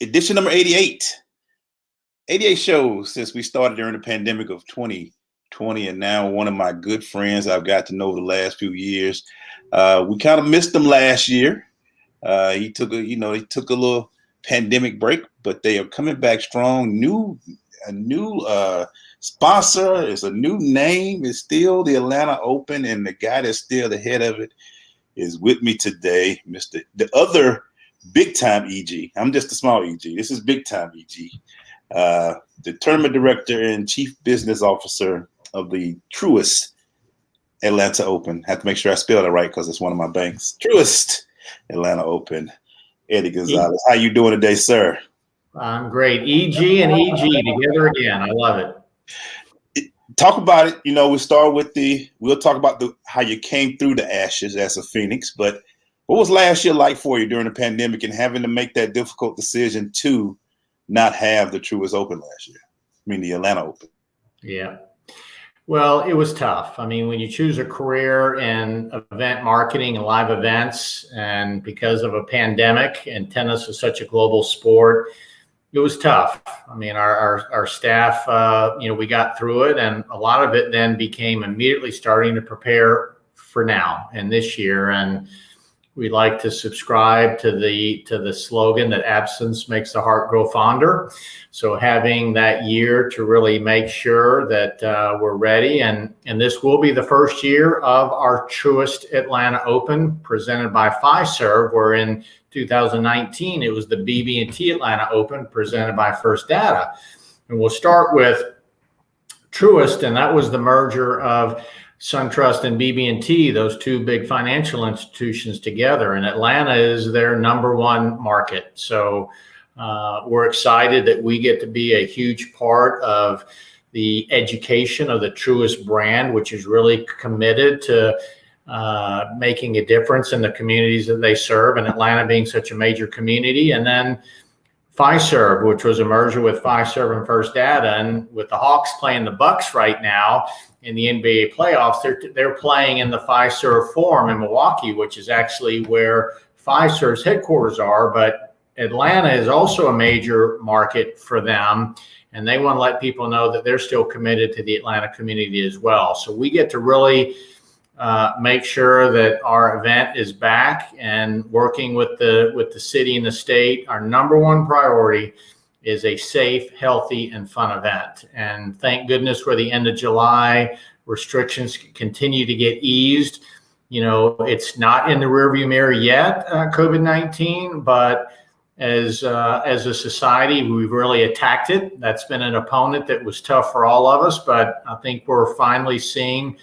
edition number 88. 88 shows since we started during the pandemic of 2020, and now one of my good friends I've got to know the last few years. We kind of missed him last year. He took a little pandemic break, but they are coming back strong. A new sponsor, it's a new name. It's still the Atlanta Open, and the guy that's still the head of it is with me today, the other big time EG. I'm just a small EG. This is big time EG. The tournament director and chief business officer of the Truist Atlanta Open. Have to make sure I spell it right because it's one of my banks. Truist Atlanta Open. Eddie Gonzalez. How you doing today, sir? I'm great. EG and EG together again. I love it. Talk about it. We'll talk about how you came through the ashes as a Phoenix, but what was last year like for you during the pandemic and having to make that difficult decision to not have the Truist Open last year? I mean, the Atlanta Open. Yeah. Well, it was tough. I mean, when you choose a career in event marketing and live events, and because of a pandemic, and tennis is such a global sport, it was tough. I mean, our staff, we got through it, and a lot of it then became immediately starting to prepare for now and this year. And we like to subscribe to the slogan that absence makes the heart grow fonder. So having that year to really make sure that we're ready, and this will be the first year of our Truist Atlanta Open presented by Fiserv, where in 2019 it was the BB&T Atlanta Open presented by First Data. And we'll start with Truist, and that was the merger of SunTrust and BB&T, those two big financial institutions together, and Atlanta is their number one market. So we're excited that we get to be a huge part of the education of the Truist brand, which is really committed to making a difference in the communities that they serve, and Atlanta being such a major community. And then Fiserv, which was a merger with Fiserv and First Data, and with the Hawks playing the Bucks right now in the NBA playoffs, they're playing in the Fiserv Forum in Milwaukee, which is actually where Fiserv's headquarters are. But Atlanta is also a major market for them, and they want to let people know that they're still committed to the Atlanta community as well. So we get to really make sure that our event is back, and working with the city and the state. Our number one priority is a safe, healthy, and fun event. And thank goodness we're the end of July. Restrictions continue to get eased. It's not in the rearview mirror yet, COVID-19, but as a society, we've really attacked it. That's been an opponent that was tough for all of us, but I think we're finally seeing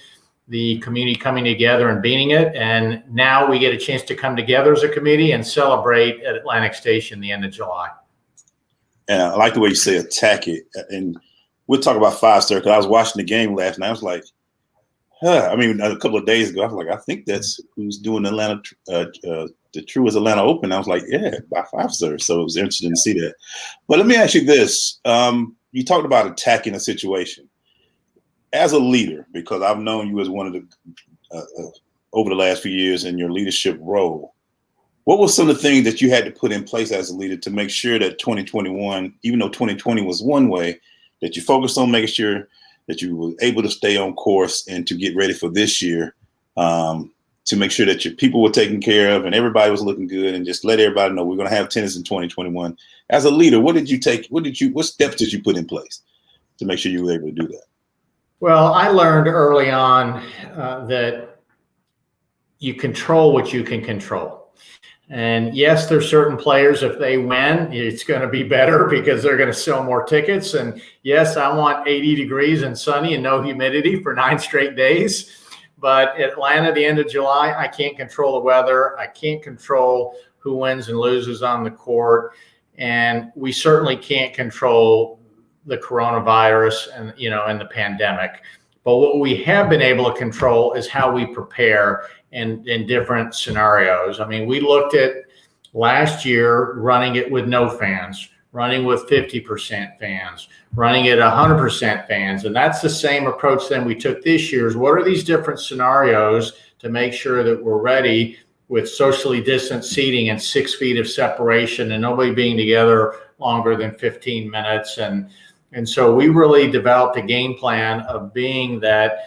the community coming together and beating it. And now we get a chance to come together as a committee and celebrate at Atlantic Station the end of July. And I like the way you say attack it. And we'll talk about Fiserv, because I was watching the game last night. I was like, a couple of days ago, I was like, I think that's who's doing the Truist Atlanta Open. I was like, yeah, by Fiserv. So it was interesting to see that. But let me ask you this. You talked about attacking a situation. As a leader, because I've known you as one of the, over the last few years in your leadership role, what were some of the things that you had to put in place as a leader to make sure that 2021, even though 2020 was one way, that you focused on making sure that you were able to stay on course and to get ready for this year, to make sure that your people were taken care of and everybody was looking good, and just let everybody know we're going to have tennis in 2021. As a leader, what steps did you put in place to make sure you were able to do that? Well, I learned early on that you control what you can control. And yes, there's certain players, if they win, it's going to be better because they're going to sell more tickets. And yes, I want 80 degrees and sunny and no humidity for 9 straight days. But Atlanta, the end of July, I can't control the weather. I can't control who wins and loses on the court. And we certainly can't control the coronavirus and the pandemic. But what we have been able to control is how we prepare in different scenarios. I mean, we looked at last year running it with no fans, running with 50% fans, running at 100% fans. And that's the same approach then we took this year. Is what are these different scenarios to make sure that we're ready with socially distanced seating and 6 feet of separation and nobody being together longer than 15 minutes. And so we really developed a game plan of being that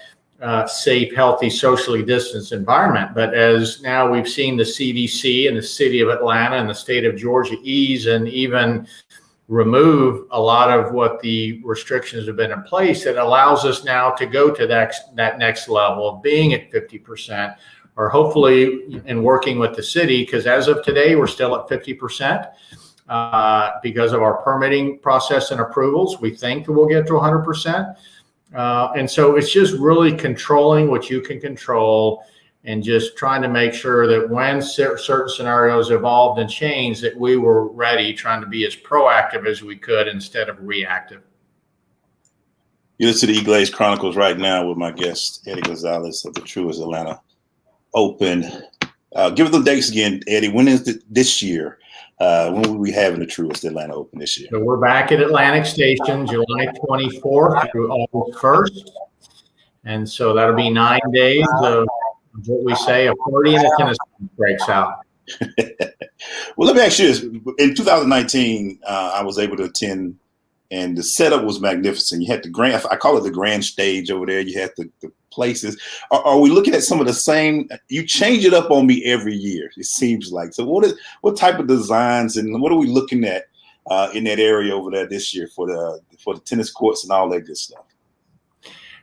safe, healthy, socially distanced environment. But as now we've seen the CDC and the city of Atlanta and the state of Georgia ease and even remove a lot of what the restrictions have been in place, it allows us now to go to that next level of being at 50%, or hopefully in working with the city, because as of today, we're still at 50%. Because of our permitting process and approvals, we think that we'll get to 100%. And so it's just really controlling what you can control and just trying to make sure that when certain scenarios evolved and changed, that we were ready, trying to be as proactive as we could instead of reactive. You listen to the EGlaze Chronicles right now with my guest, Eddie Gonzalez of the Truist Atlanta Open. Give us the dates again, Eddie. When is this year? When will we having the Truist Atlanta Open this year? So we're back at Atlantic Station, July 24th through August 1st. And so that'll be 9 days of what we say, a party and a tennis breaks out. Well, let me ask you this. In 2019, I was able to attend, and the setup was magnificent. You had the grand, I call it the grand stage over there. You had the places. Are we looking at some of the same? You change it up on me every year, it seems like. So what type of designs and what are we looking at in that area over there this year for the tennis courts and all that good stuff?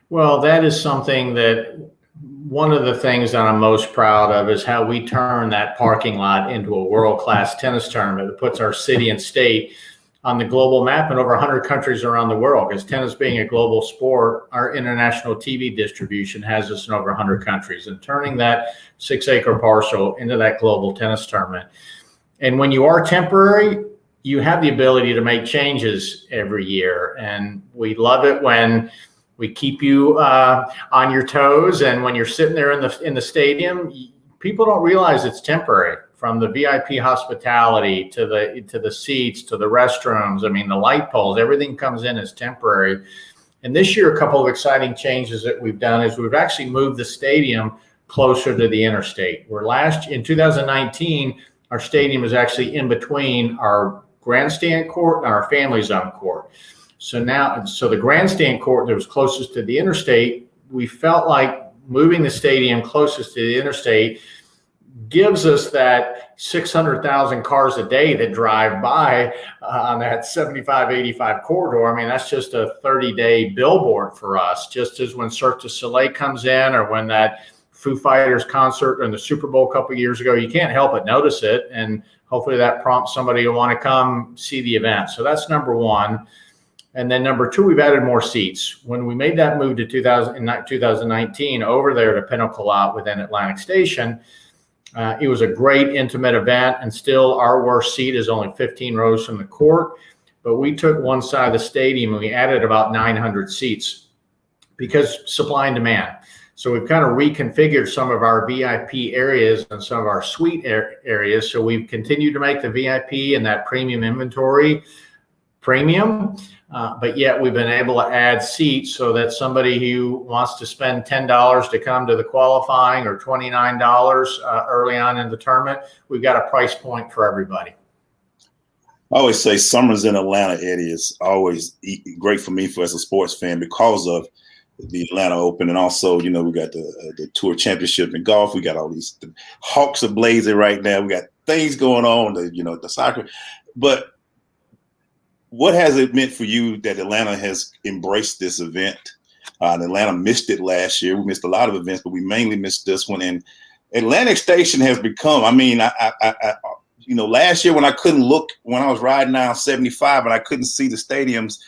Well, that is something that one of the things that I'm most proud of is how we turn that parking lot into a world-class tennis tournament that puts our city and state on the global map in over 100 countries around the world. Because tennis being a global sport, our international TV distribution has us in over 100 countries, and turning that 6-acre parcel into that global tennis tournament. And when you are temporary, you have the ability to make changes every year. And we love it when we keep you on your toes. And when you're sitting there in the stadium, people don't realize it's temporary. From the VIP hospitality to the seats to the restrooms, I mean, the light poles, everything comes in as temporary. And this year, a couple of exciting changes that we've done is we've actually moved the stadium closer to the interstate. Where in 2019, our stadium is actually in between our grandstand court and our family zone court. So the grandstand court that was closest to the interstate, we felt like moving the stadium closest to the interstate gives us that 600,000 cars a day that drive by on that 75-85 corridor. I mean, that's just a 30-day billboard for us, just as when Cirque du Soleil comes in or when that Foo Fighters concert in the Super Bowl a couple of years ago, you can't help but notice it. And hopefully that prompts somebody to want to come see the event. So that's number one. And then number two, we've added more seats. When we made that move to 2019 over there to Pinnacle Lot within Atlantic Station, it was a great intimate event, and still our worst seat is only 15 rows from the court. But we took one side of the stadium and we added about 900 seats because supply and demand. So we've kind of reconfigured some of our VIP areas and some of our suite areas. So we've continued to make the VIP and that premium inventory premium. But yet we've been able to add seats so that somebody who wants to spend $10 to come to the qualifying or $29 early on in the tournament, we've got a price point for everybody. I always say summers in Atlanta, Eddie, is always great for me as a sports fan because of the Atlanta Open. And also, we got the Tour Championship in golf. We got all these, the Hawks are blazing right now. We got things going on, the soccer. But what has it meant for you that Atlanta has embraced this event? And Atlanta missed it last year. We missed a lot of events, but we mainly missed this one. And Atlantic Station has become, last year when I couldn't look, when I was riding down 75 and I couldn't see the stadiums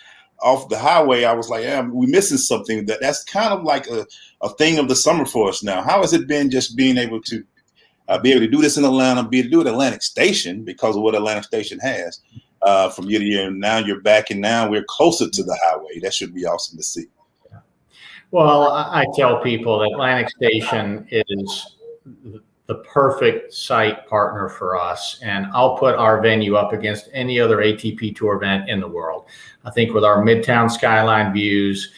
off the highway, I was like, we're missing something. That's kind of like a thing of the summer for us now. How has it been just being able to do this in Atlanta, be able to do it at Atlantic Station because of what Atlantic Station has? From year to year, and now you're back, and now we're closer to the highway. That should be awesome to see. Well, I tell people that Atlantic Station is the perfect site partner for us, and I'll put our venue up against any other ATP Tour event in the world. I think with our Midtown skyline views,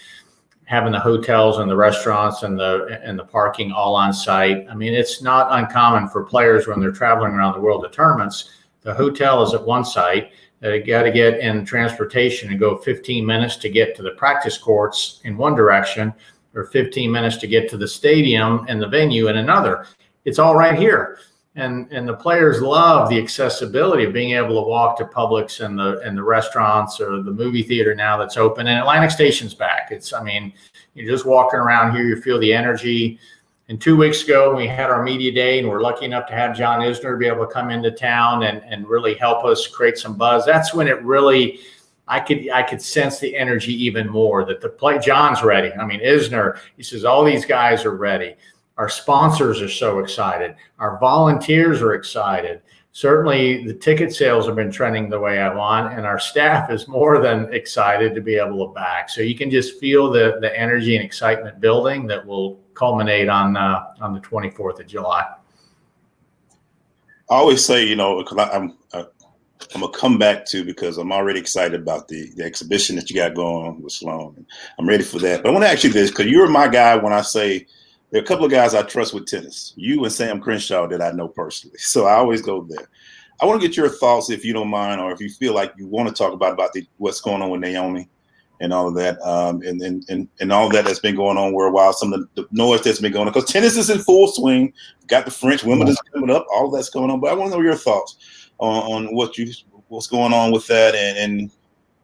having the hotels and the restaurants and the parking all on site. I mean, it's not uncommon for players when they're traveling around the world to tournaments. The hotel is at one site. They got to get in transportation and go 15 minutes to get to the practice courts in one direction, or 15 minutes to get to the stadium and the venue in another. It's all right here. And the players love the accessibility of being able to walk to Publix and the restaurants or the movie theater now that's open. And Atlantic Station's back. I mean, you're just walking around here, you feel the energy. And 2 weeks ago, we had our media day, and we're lucky enough to have John Isner be able to come into town and really help us create some buzz. That's when it really, I could sense the energy even more, that John's ready. I mean, Isner, he says, all these guys are ready. Our sponsors are so excited. Our volunteers are excited. Certainly the ticket sales have been trending the way I want, and our staff is more than excited to be able to back. So you can just feel the energy and excitement building that will culminate on the 24th of July. I always say, because I'm gonna come back to, because I'm already excited about the exhibition that you got going on with Sloan. I'm ready for that. But I want to ask you this, because you're my guy when I say there are a couple of guys I trust with tennis, you and Sam Crenshaw, that I know personally. So I always go there. I want to get your thoughts, if you don't mind, or if you feel like you want to talk about what's going on with Naomi and all of that, and all that that's been going on for a while, some of the noise that's been going on, because tennis is in full swing. Got the French women that's coming up, all that's going on. But I want to know your thoughts on what's going on with that and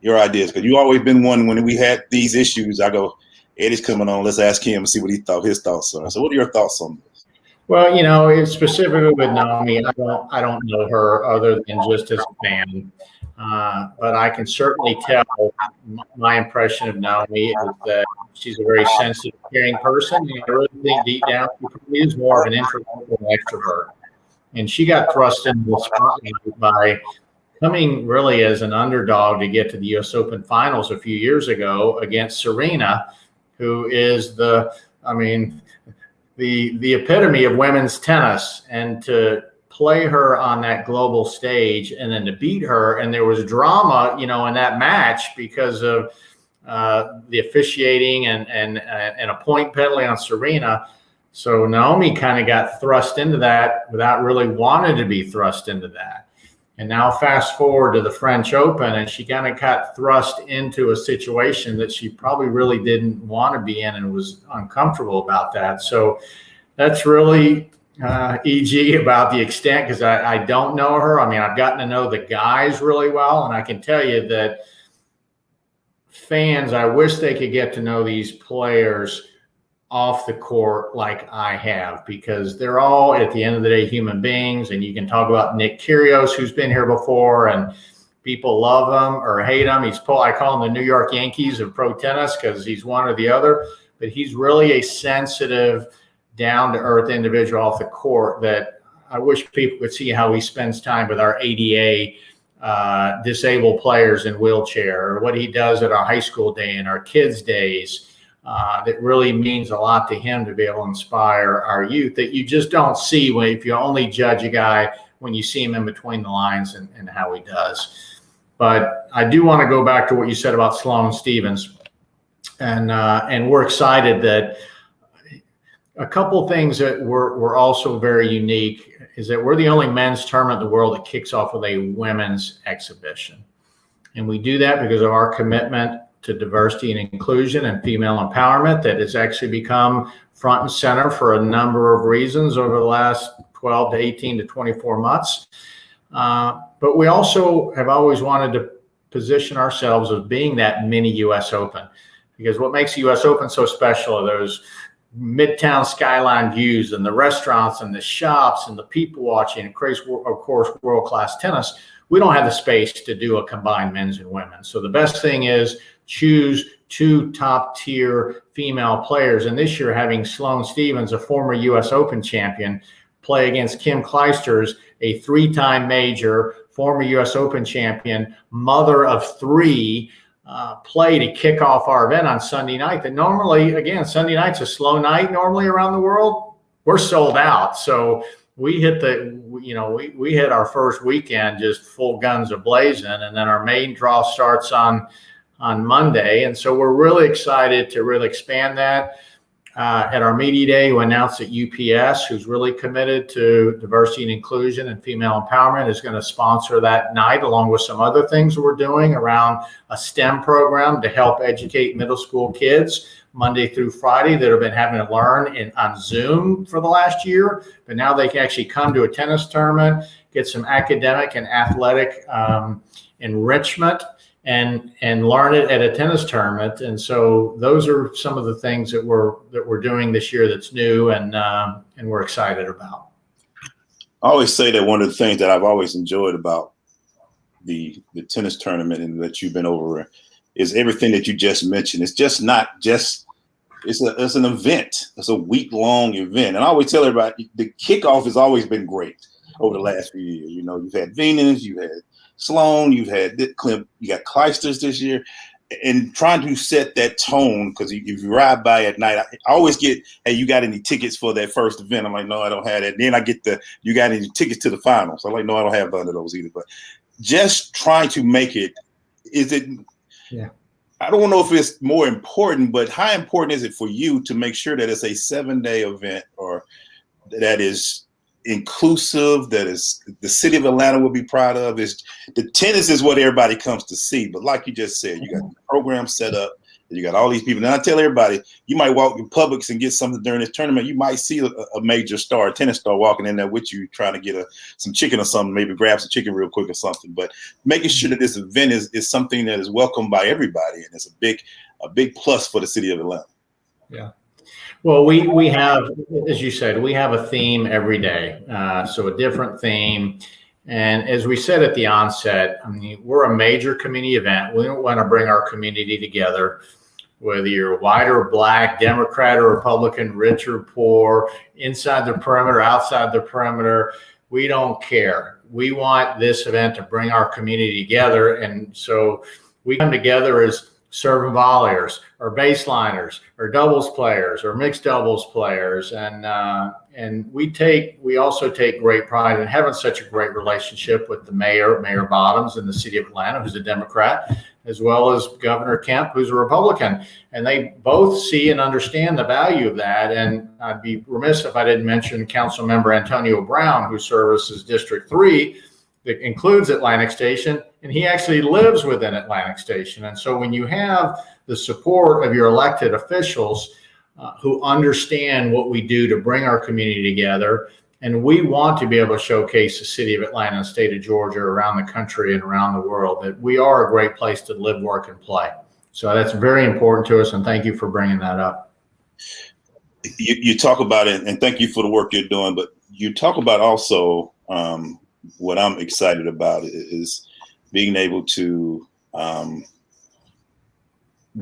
your ideas, because you always been one when we had these issues. I go, Eddie's coming on. Let's ask him and see what his thoughts are. So, what are your thoughts on this? Well, specifically with Naomi, I don't know her other than just as a fan, but I can certainly tell my impression of Naomi is that she's a very sensitive, caring person, and I really think deep down she is more of an introvert than an extrovert. And she got thrust into the spotlight by coming really as an underdog to get to the U.S. Open finals a few years ago against Serena, who is the epitome of women's tennis, and to play her on that global stage and then to beat her. And there was drama, in that match because of the officiating and a point penalty on Serena. So Naomi kind of got thrust into that without really wanting to be thrust into that. And now fast forward to the French Open, and she kind of got thrust into a situation that she probably really didn't want to be in and was uncomfortable about that. So that's really EG about the extent, because I don't know her. I mean, I've gotten to know the guys really well, and I can tell you that fans, I wish they could get to know these players off the court like I have, because they're all, at the end of the day, human beings. And you can talk about Nick Kyrgios, who's been here before, and people love him or hate him. I call him the New York Yankees of pro tennis, because he's one or the other, but he's really a sensitive, down-to-earth individual off the court that I wish people could see how he spends time with our ADA disabled players in wheelchair, or what he does at our high school day and our kids' days. That really means a lot to him to be able to inspire our youth, that you just don't see if you only judge a guy when you see him in between the lines and how he does. But I do want to go back to what you said about Sloane Stephens, and we're excited that a couple things that were also very unique is that we're the only men's tournament in the world that kicks off with a women's exhibition. And we do that because of our commitment to diversity and inclusion and female empowerment that has actually become front and center for a number of reasons over the last 12 to 18 to 24 months. But we also have always wanted to position ourselves as being that mini U.S. Open, because what makes the U.S. Open so special are those Midtown skyline views and the restaurants and the shops and the people watching, and of course, world-class tennis. We don't have the space to do a combined men's and women's. So the best thing is choose two top-tier female players. And this year, having Sloane Stephens, a former U.S. Open champion, play against Kim Clijsters, a three-time major, former U.S. Open champion, mother of three, play to kick off our event on Sunday night. That normally, again, Sunday night's a slow night normally around the world. We're sold out. So we hit we hit our first weekend just full guns a blazing, and then our main draw starts on on Monday. And so we're really excited to really expand that. At our media day, we announced that UPS, who's really committed to diversity and inclusion and female empowerment, is going to sponsor that night, along with some other things we're doing around a STEM program to help educate middle school kids Monday through Friday that have been having to learn on Zoom for the last year. But now they can actually come to a tennis tournament, get some academic and athletic enrichment, and learn it at a tennis tournament. And so those are some of the things that we're doing this year that's new and we're excited about. I always say that one of the things that I've always enjoyed about the tennis tournament and that you've been over is everything that you just mentioned. It's just not just it's an event. It's a week-long event. And I always tell everybody the kickoff has always been great over the last few years. You know, you've had Venus, you've had Sloan, you've had Clint, you got Clijsters this year, and trying to set that tone, because if you ride by at night, I always get, hey, you got any tickets for that first event? I'm like, no, I don't have that. Then I get you got any tickets to the finals? I'm like, no, I don't have none of those either. But just trying to make it, yeah. I don't know if it's more important, but how important is it for you to make sure that it's a 7-day event or that is inclusive, that is the city of Atlanta will be proud of? Is the tennis is what everybody comes to see, but like you just said, you got the program set up, you got all these people. And I tell everybody, you might walk in Publix and get something during this tournament. You might see a major star, a tennis star, walking in there with you, trying to get some chicken or something, maybe grab some chicken real quick or something. But making sure that this event is something that is welcomed by everybody, and it's a big plus for the city of Atlanta. Yeah. Well, we have, as you said, we have a theme every day, so a different theme. And as we said at the onset, I mean, we're a major community event. We want to bring our community together, whether you're white or black, Democrat or Republican, rich or poor, inside the perimeter, outside the perimeter. We don't care. We want this event to bring our community together. And so we come together as serving volleyers or baseliners or doubles players or mixed doubles players. And we also take great pride in having such a great relationship with the Mayor Bottoms in the city of Atlanta, who's a Democrat, as well as Governor Kemp, who's a Republican. And they both see and understand the value of that. And I'd be remiss if I didn't mention Council Member Antonio Brown, who services District 3, that includes Atlantic Station, and he actually lives within Atlantic Station. And so when you have the support of your elected officials who understand what we do to bring our community together, and we want to be able to showcase the city of Atlanta and state of Georgia around the country and around the world, that we are a great place to live, work, and play. So that's very important to us, and thank you for bringing that up. You talk about it, and thank you for the work you're doing, but you talk about also what I'm excited about is being able to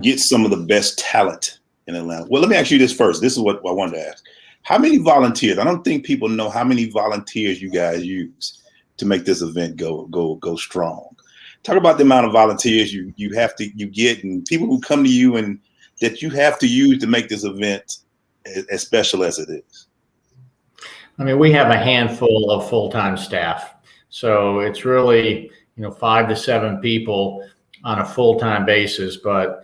get some of the best talent in Atlanta. Well, let me ask you this first. This is what I wanted to ask. How many volunteers? I don't think people know how many volunteers you guys use to make this event go strong. Talk about the amount of volunteers you get, and people who come to you and that you have to use to make this event as special as it is. I mean, we have a handful of full-time staff. So it's really, 5 to 7 people on a full-time basis, but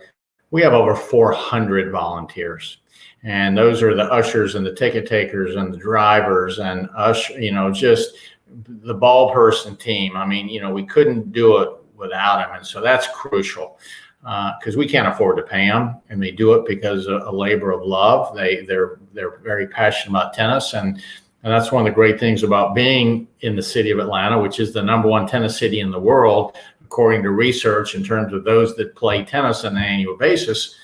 we have over 400 volunteers. And those are the ushers and the ticket takers and the drivers and just the ball person team. I mean, we couldn't do it without them. And so that's crucial because we can't afford to pay them, and they do it because of a labor of love. They're very passionate about tennis, and that's one of the great things about being in the city of Atlanta, which is the #1 tennis city in the world, according to research, in terms of those that play tennis on an annual basis.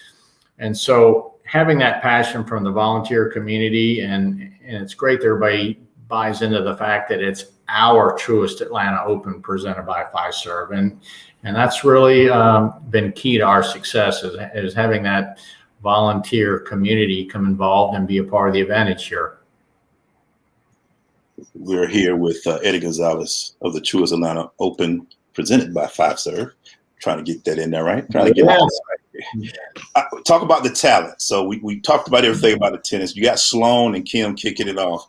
And so having that passion from the volunteer community, and it's great that everybody buys into the fact that it's our Truist Atlanta Open presented by Fiserv. And that's really been key to our success is having that volunteer community come involved and be a part of the event each year. We're here with Eddie Gonzalez of the Truist Atlanta Open, presented by Fiserv. Trying to get that in there, right? Trying to get that right. Talk about the talent. So we talked about everything about the tennis. You got Sloan and Kim kicking it off,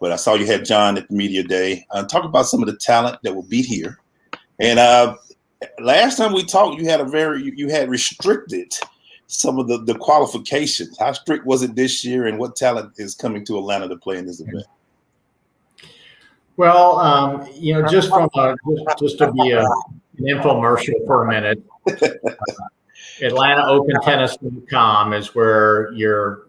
but I saw you had John at the media day. Talk about some of the talent that will be here. And last time we talked, you had restricted some of the qualifications. How strict was it this year, and what talent is coming to Atlanta to play in this event? Well, just just to be an infomercial for a minute, AtlantaOpenTennis.com is where your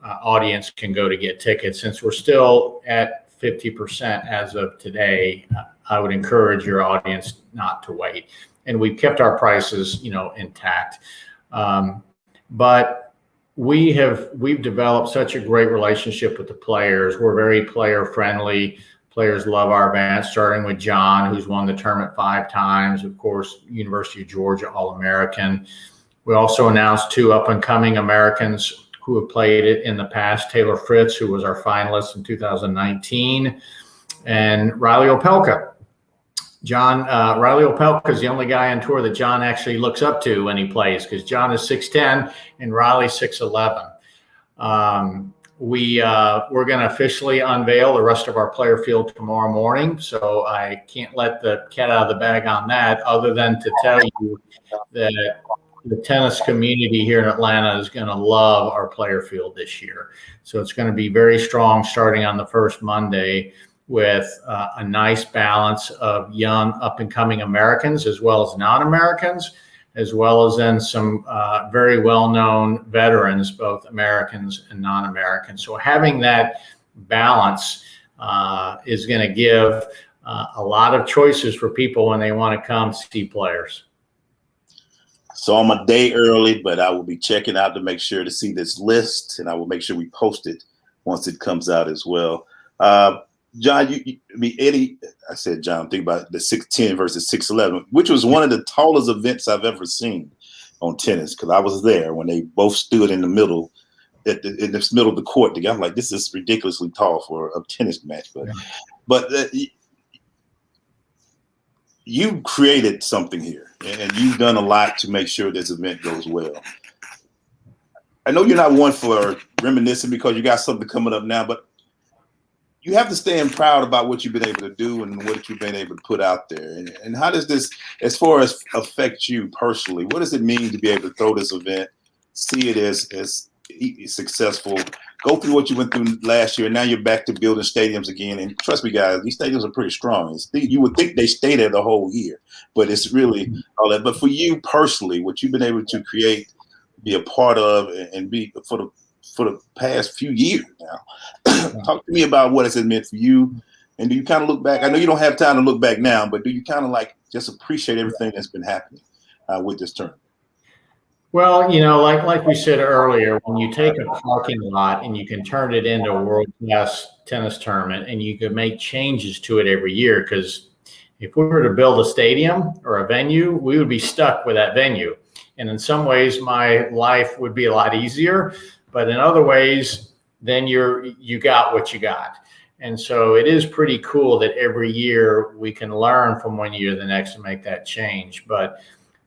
audience can go to get tickets. Since we're still at 50% as of today, I would encourage your audience not to wait. And we've kept our prices, intact. But we've developed such a great relationship with the players. We're very player friendly. Players love our event, starting with John, who's won the tournament 5 times. Of course, University of Georgia All-American. We also announced 2 up-and-coming Americans who have played it in the past. Taylor Fritz, who was our finalist in 2019, and Riley Opelka. Riley Opelka is the only guy on tour that John actually looks up to when he plays, because John is 6'10" and Riley's 6'11". We're going to officially unveil the rest of our player field tomorrow morning, so I can't let the cat out of the bag on that, other than to tell you that the tennis community here in Atlanta is going to love our player field this year. So it's going to be very strong starting on the first Monday, with a nice balance of young up-and-coming Americans as well as non-Americans, as well as then some very well-known veterans, both Americans and non-Americans. So having that balance is going to give a lot of choices for people when they want to come see players. So I'm a day early, but I will be checking out to make sure to see this list, and I will make sure we post it once it comes out as well. John, Eddie, I said, John, think about the 6'10" versus 6'11", which was one of the tallest events I've ever seen on tennis, because I was there when they both stood in the middle, in the middle of the court together. I'm like, this is ridiculously tall for a tennis match. But you created something here, and you've done a lot to make sure this event goes well. I know you're not one for reminiscing because you got something coming up now, but you have to stand proud about what you've been able to do and what you've been able to put out there. And how does this, as far as affect you personally, what does it mean to be able to throw this event, see it as successful, go through what you went through last year, and now you're back to building stadiums again? And trust me, guys, these stadiums are pretty strong. You would think they stay there the whole year, but it's really all that. But for you personally, what you've been able to create, be a part of, and be for the past few years now. Talk to me about what it's meant for you. And do you kind of look back? I know you don't have time to look back now, but do you kind of like just appreciate everything that's been happening with this tournament? Well, like we said earlier, when you take a parking lot and you can turn it into a world-class tennis tournament, and you can make changes to it every year, because if we were to build a stadium or a venue, we would be stuck with that venue. And in some ways, my life would be a lot easier. But in other ways, then you got what you got. And so it is pretty cool that every year we can learn from one year to the next and make that change. But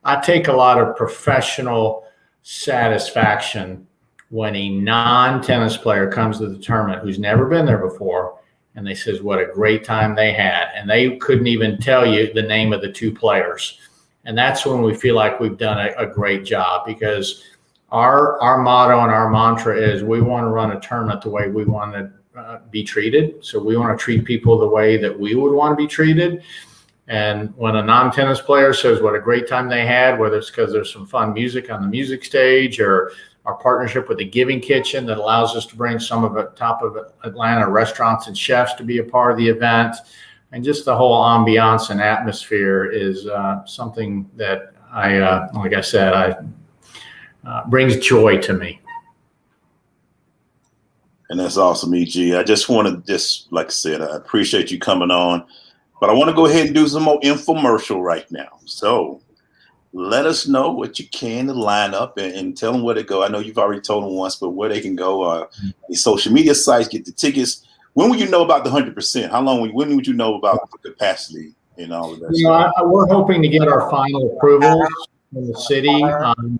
I take a lot of professional satisfaction when a non-tennis player comes to the tournament who's never been there before, and they says what a great time they had. And they couldn't even tell you the name of the 2 players. And that's when we feel like we've done a great job, because our motto and our mantra is we want to run a tournament the way we want to be treated. So we want to treat people the way that we would want to be treated. And when a non-tennis player says what a great time they had, whether it's because there's some fun music on the music stage, or our partnership with the Giving Kitchen that allows us to bring some of the top of Atlanta restaurants and chefs to be a part of the event, and just the whole ambiance and atmosphere is something that like I said, brings joy to me. And that's awesome, EG. I just want to like I said, I appreciate you coming on, but I want to go ahead and do some more infomercial right now. So let us know what you can to line up and tell them where to go. I know you've already told them once, but where they can go, the social media sites, get the tickets. When will you know about the 100%? When would you know about the capacity and all of that? We're hoping to get our final approvals from the city on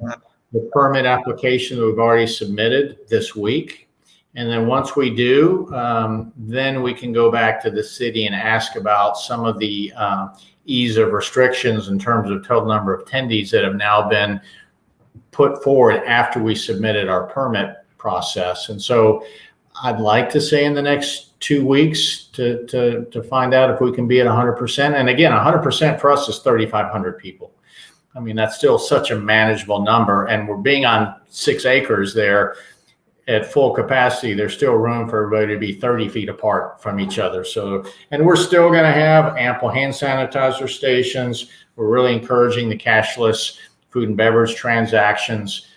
the permit application that we've already submitted this week. And then once we do, then we can go back to the city and ask about some of the ease of restrictions in terms of total number of attendees that have now been put forward after we submitted our permit process. And so I'd like to say in the next 2 weeks to find out if we can be at 100%. And again, 100% for us is 3,500 people. I mean, that's still such a manageable number. And we're being on 6 acres there at full capacity. There's still room for everybody to be 30 feet apart from each other. So, and we're still going to have ample hand sanitizer stations. We're really encouraging the cashless food and beverage transactions,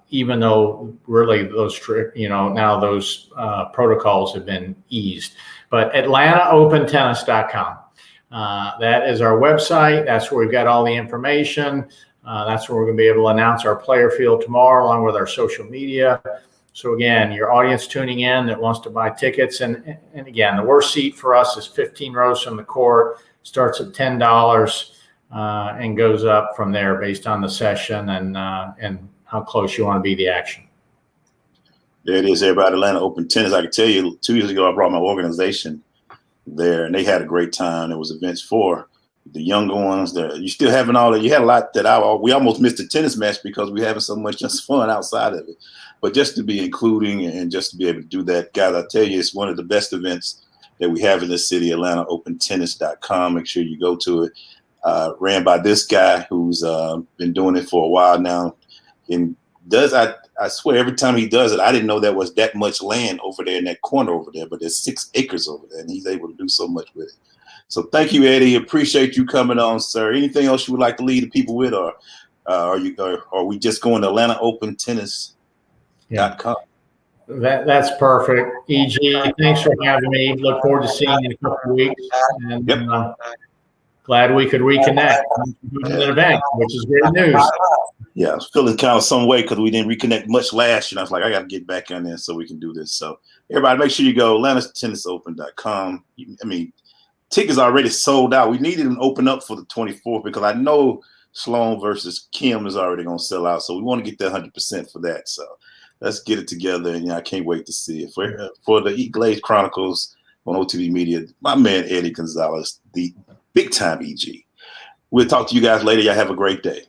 even though really those, now those protocols have been eased. But AtlantaOpenTennis.com. That is our website. That's where we've got all the information. That's where we're going to be able to announce our player field tomorrow, along with our social media. So again, your audience tuning in that wants to buy tickets, and again, the worst seat for us is 15 rows from the court. Starts at $10 and goes up from there based on the session and how close you want to be to the action. There it is, everybody. Atlanta Open Tennis. I can tell you, 2 years ago, I brought my organization there, and they had a great time. There was events for the younger ones. You still having all that. You had a lot that we almost missed a tennis match because we're having so much just fun outside of it. But just to be including and just to be able to do that, guys, I tell you, it's one of the best events that we have in this city. AtlantaOpenTennis.com. Make sure you go to it. Ran by this guy who's been doing it for a while now, and I swear every time he does it, I didn't know there was that much land over there in that corner over there, but there's 6 acres over there, and he's able to do so much with it. So thank you, Eddie. Appreciate you coming on, sir. Anything else you would like to lead the people with, or are we just going to AtlantaOpenTennis.com? That's perfect. EG, thanks for having me. Look forward to seeing you in a couple of weeks. And glad we could reconnect at an event, which is great news. Yeah, I was feeling kind of some way because we didn't reconnect much last year. I was like, I got to get back on there so we can do this. So everybody, make sure you go AtlantaTennisOpen.com. I mean, tickets already sold out. We needed them to open up for the 24th because I know Sloan versus Kim is already going to sell out. So we want to get that 100% for that. So let's get it together. And I can't wait to see it. For the EGlaze Chronicles on OTV Media, my man Eddie Gonzalez, the big time EG. We'll talk to you guys later. Y'all have a great day.